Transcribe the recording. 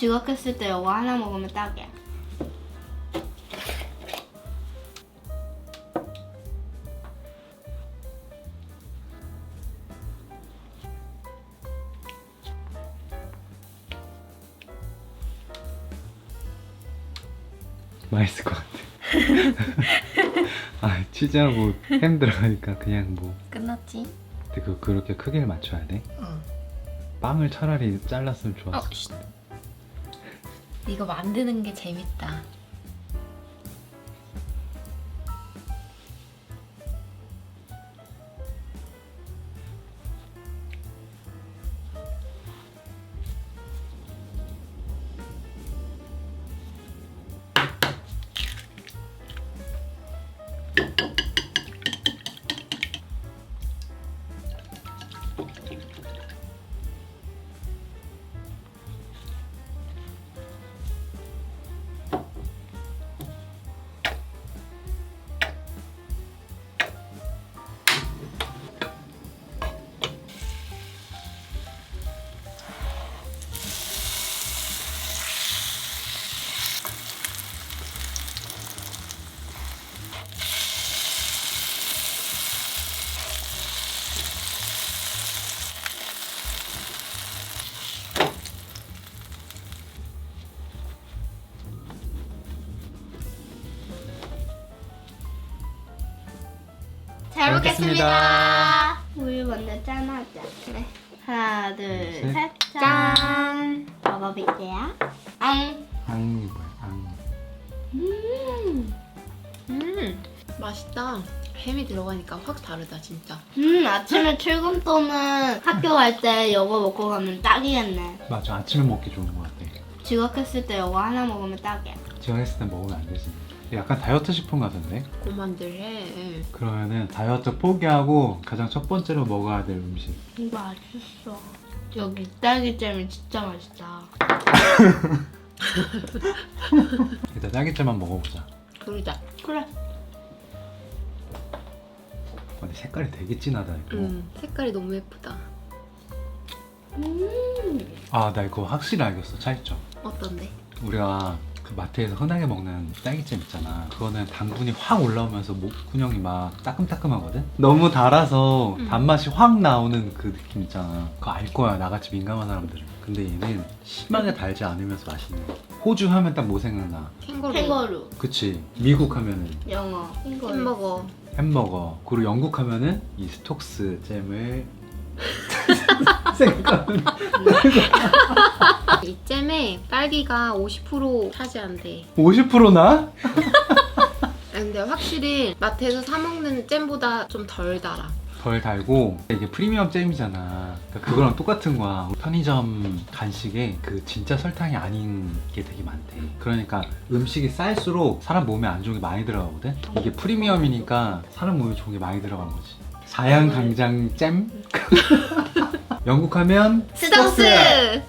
지각했을 때 이거 하나 먹으면 딱이야. 맛있을 것 같아. 아, 치즈하고 햄 들어가니까 그냥 뭐. 끝났지? 근데 그렇게 크기를 맞춰야 돼? 응. 빵을 차라리 잘랐으면 좋았어. 이거 만드는 게 재밌다. 잘 먹겠습니다. 우유 먼저 짠하자. 네. 하나, 둘, 셋, 짠. 먹어볼게요. 앙. 앙이 뭐야? 앙. 맛있다. 햄이 들어가니까 확 다르다 진짜. 아침에 출근 또는 학교 갈 때 이거 먹고 가면 딱이겠네. 맞아, 아침에 먹기 좋은 것 같아. 지각했을 때 이거 하나 먹으면 딱이야. 지각했을 때 먹으면 안 되지. 약간 다이어트 식품 같은데? 고만들 해. 그러면은 다이어트 포기하고 가장 첫 번째로 먹어야 될 음식. 이거 맛있어. 여기 딸기잼이 진짜 맛있다. 일단 딸기잼만 먹어보자. 그러자. 그래. 근데 색깔이 되게 진하다 이거. 색깔이 너무 예쁘다. 아, 나 이거 확실히 알겠어. 차이점. 어떤데? 우리가 그 마트에서 흔하게 먹는 딸기잼 있잖아. 그거는 당분이 확 올라오면서 목구멍이 막 따끔따끔하거든? 너무 달아서 단맛이 확 나오는 그 느낌 있잖아. 그거 알 거야, 나같이 민감한 사람들은. 근데 얘는 심하게 달지 않으면서 맛있는 거야. 호주 하면 딱 뭐 생각나? 캥거루. 그치. 미국 하면은 영어. 햄버거. 햄버거. 그리고 영국 하면은 이 스톡스 잼을 생각하면 이 잼에 딸기가 50% 차지한대. 50%나? 근데 확실히 마트에서 사 먹는 잼보다 좀 덜 달아. 덜 달고 이게 프리미엄 잼이잖아. 그러니까 그거랑 똑같은 거야. 편의점 간식에 그 진짜 설탕이 아닌 게 되게 많대. 그러니까 음식이 쌀수록 사람 몸에 안 좋은 게 많이 들어가거든. 이게 프리미엄이니까 사람 몸에 좋은 게 많이 들어간 거지. 자양강장 잼? 영국 하면 스톡스.